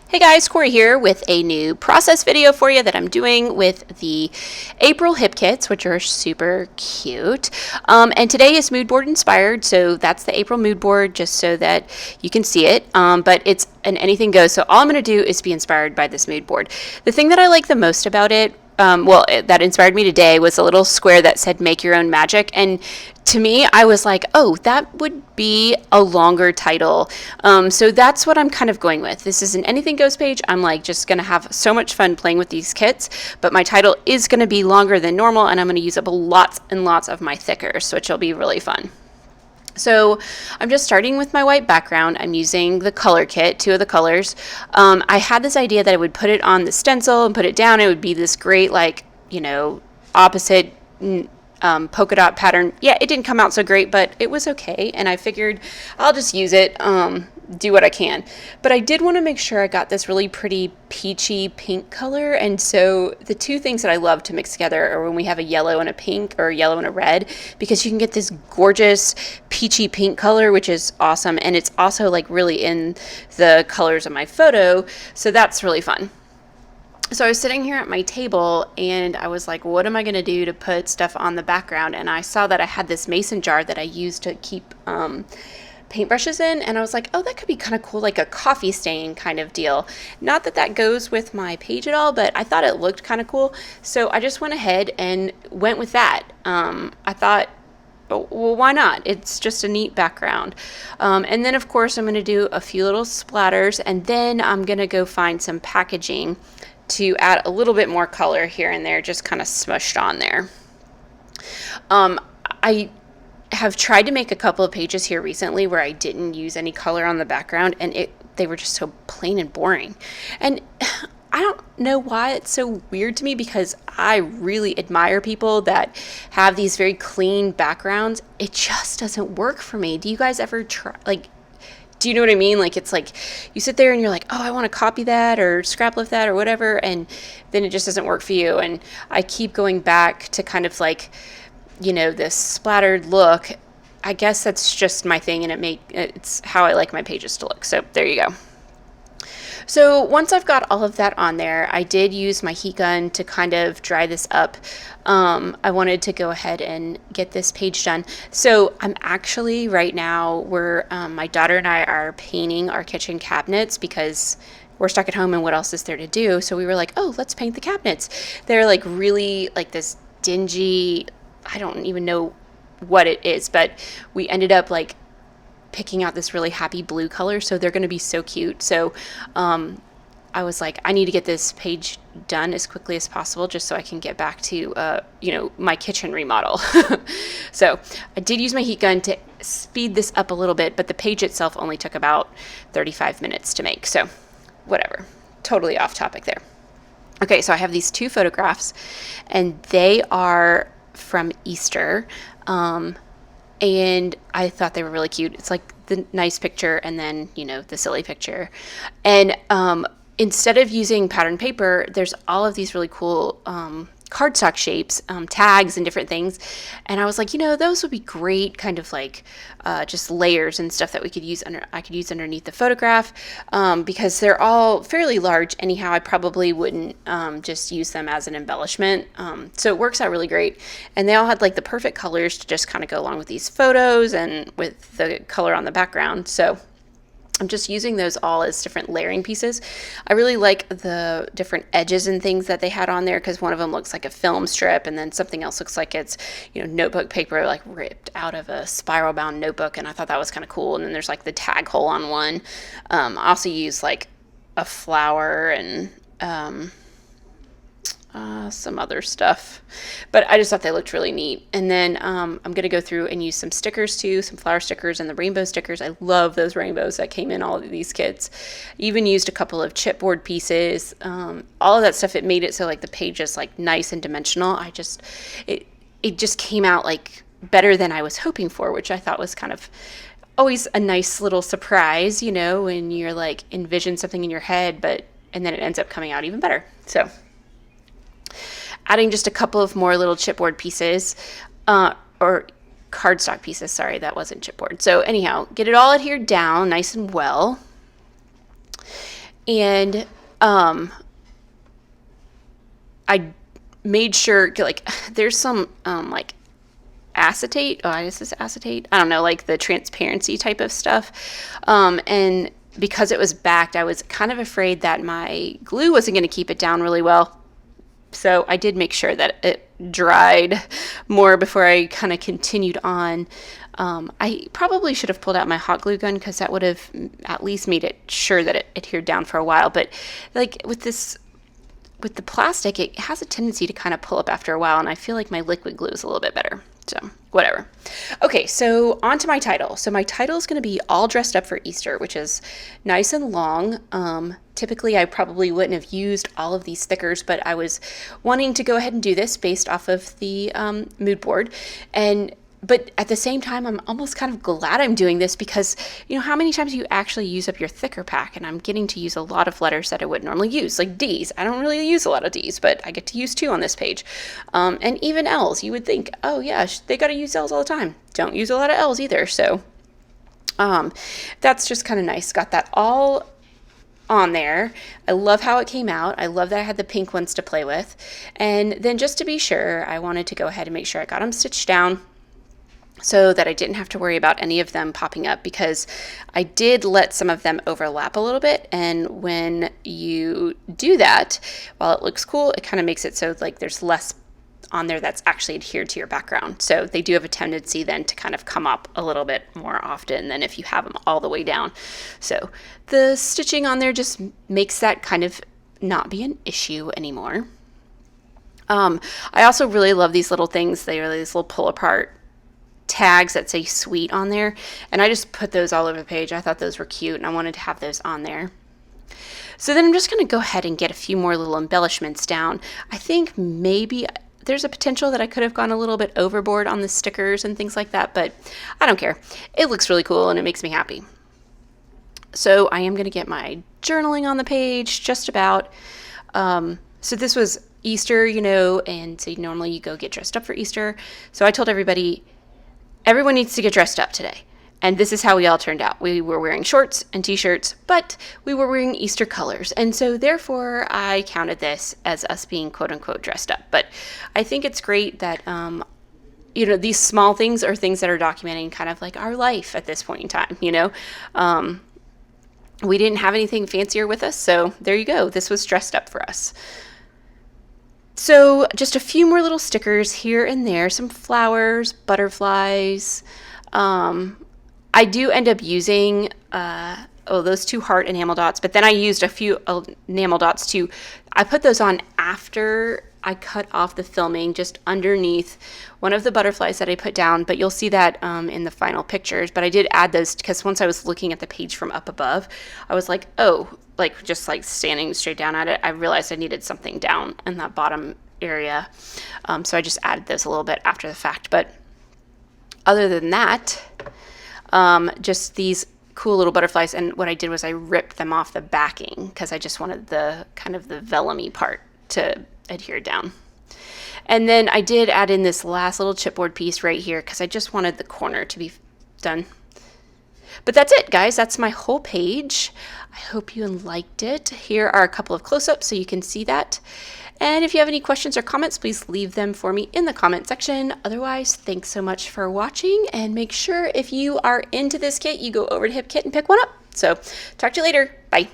Hey guys, Corrie here with a new process video for you that I'm doing with the April hip kits, which are super cute. And today is mood board inspired, so that's the April mood board, just so that you can see it. But it's an anything goes, so all I'm going to do is be inspired by this mood board. The thing that I like the most about it, that inspired me today, was a little square that said "Make Your Own Magic," and to me, I was like, oh, that would be a longer title. So that's what I'm kind of going with. This is an anything goes page. I'm like just going to have so much fun playing with these kits, but my title is going to be longer than normal, and I'm going to use up lots and lots of my thickers, which will be really fun. So I'm just starting with my white background. I'm using the color kit, two of the colors. I had this idea that I would put it on the stencil and put it down. It would be this great, like, opposite polka dot pattern. Yeah, it didn't come out so great, but it was okay. And I figured I'll just use it, do what I can. But I did want to make sure I got this really pretty peachy pink color. And so the two things that I love to mix together are when we have a yellow and a pink, or a yellow and a red, because you can get this gorgeous peachy pink color, which is awesome. And it's also like really in the colors of my photo. So that's really fun. So I was sitting here at my table and I was like, what am I going to do to put stuff on the background? And I saw that I had this mason jar that I used to keep paintbrushes in, and I was like, oh, that could be kind of cool, like a coffee stain kind of deal. Not that that goes with my page at all, but I thought it looked kind of cool. So I just went ahead and went with that. I thought, well, why not? It's just a neat background. And then, of course, I'm going to do a few little splatters, and then I'm going to go find some packaging to add a little bit more color here and there, just kind of smushed on there. I have tried to make a couple of pages here recently where I didn't use any color on the background, and they were just so plain and boring. And I don't know why it's so weird to me, because I really admire people that have these very clean backgrounds. It just doesn't work for me. Do you guys ever try, like, do you know what I mean? Like, it's like you sit there and you're like, oh, I want to copy that or scrap lift that or whatever, and then it just doesn't work for you. And I keep going back to kind of like, this splattered look. I guess that's just my thing, and it's how I like my pages to look. So there you go. So once I've got all of that on there, I did use my heat gun to kind of dry this up. I wanted to go ahead and get this page done. So I'm actually right now, my daughter and I are painting our kitchen cabinets because we're stuck at home and what else is there to do? So we were like, oh, let's paint the cabinets. They're like really like this dingy, I don't even know what it is, but we ended up like picking out this really happy blue color, so they're going to be so cute. So I was like, I need to get this page done as quickly as possible just so I can get back to my kitchen remodel. So I did use my heat gun to speed this up a little bit, but the page itself only took about 35 minutes to make, so whatever. Totally off topic there. Okay, so I have these two photographs, and they are from Easter. And I thought they were really cute. It's like the nice picture and then, the silly picture. And instead of using pattern paper, there's all of these really cool cardstock shapes, tags and different things. And I was like, those would be great kind of like just layers and stuff that I could use underneath the photograph, because they're all fairly large. Anyhow, I probably wouldn't just use them as an embellishment. So it works out really great. And they all had like the perfect colors to just kind of go along with these photos and with the color on the background. So I'm just using those all as different layering pieces. I really like the different edges and things that they had on there, because one of them looks like a film strip, and then something else looks like it's, notebook paper like ripped out of a spiral bound notebook, and I thought that was kind of cool. And then there's like the tag hole on one. I also use like a flower and some other stuff, but I just thought they looked really neat. And then I'm going to go through and use some stickers too, some flower stickers and the rainbow stickers. I love those rainbows that came in all of these kits. Even used a couple of chipboard pieces, all of that stuff. It made it so like the page is like nice and dimensional. It just came out like better than I was hoping for, which I thought was kind of always a nice little surprise, when you're like envision something in your head, and then it ends up coming out even better. So adding just a couple of more little chipboard pieces, or cardstock pieces. Sorry, that wasn't chipboard. So anyhow, get it all adhered down nice and well. And I made sure, like, there's some like acetate. Oh, is this acetate? I don't know, like the transparency type of stuff. And because it was backed, I was kind of afraid that my glue wasn't going to keep it down really well. So I did make sure that it dried more before I kind of continued on. I probably should have pulled out my hot glue gun because that would have at least made it sure that it adhered down for a while. But like with the plastic, it has a tendency to kind of pull up after a while, and I feel like my liquid glue is a little bit better. So whatever. Okay, so on to my title. So my title is going to be All Dressed Up for Easter, which is nice and long. Typically, I probably wouldn't have used all of these stickers, but I was wanting to go ahead and do this based off of the mood board. But at the same time, I'm almost kind of glad I'm doing this because, you know, how many times you actually use up your thicker pack? And I'm getting to use a lot of letters that I would normally use, like D's. I don't really use a lot of D's, but I get to use 2 on this page. And even L's. You would think, oh yeah, they got to use L's all the time. Don't use a lot of L's either. So that's just kind of nice. Got that all on there. I love how it came out. I love that I had the pink ones to play with. And then just to be sure, I wanted to go ahead and make sure I got them stitched down, so that I didn't have to worry about any of them popping up, because I did let some of them overlap a little bit. And when you do that, while it looks cool, it kind of makes it so like there's less on there that's actually adhered to your background. So they do have a tendency then to kind of come up a little bit more often than if you have them all the way down. So the stitching on there just makes that kind of not be an issue anymore. I also really love these little things. They are these little pull apart tags that say sweet on there, and I just put those all over the page. I thought those were cute and I wanted to have those on there. So then I'm just going to go ahead and get a few more little embellishments down. I think maybe there's a potential that I could have gone a little bit overboard on the stickers and things like that, but I don't care. It looks really cool and it makes me happy. So I am going to get my journaling on the page just about. So this was Easter, you know, and so normally you go get dressed up for Easter. So I told everybody, everyone needs to get dressed up today. And this is how we all turned out. We were wearing shorts and t-shirts, but we were wearing Easter colors. And so therefore I counted this as us being quote unquote dressed up. But I think it's great that, you know, these small things are things that are documenting kind of like our life at this point in time, you know. We didn't have anything fancier with us. So there you go. This was dressed up for us. So just a few more little stickers here and there, some flowers, butterflies. I do end up using those 2 heart enamel dots, but then I used a few enamel dots too. I put those on after I cut off the filming, just underneath one of the butterflies that I put down, but you'll see that in the final pictures. But I did add those because once I was looking at the page from up above, I was like, oh, like just like standing straight down at it, I realized I needed something down in that bottom area. So I just added those a little bit after the fact. But other than that, just these cool little butterflies. And what I did was I ripped them off the backing because I just wanted the kind of the vellum-y part to adhere down. And then I did add in this last little chipboard piece right here because I just wanted the corner to be done. But that's it, guys. That's my whole page. I hope you liked it. Here are a couple of close-ups so you can see that. And if you have any questions or comments, please leave them for me in the comment section. Otherwise, thanks so much for watching, and make sure if you are into this kit, you go over to HipKit and pick one up. So talk to you later. Bye.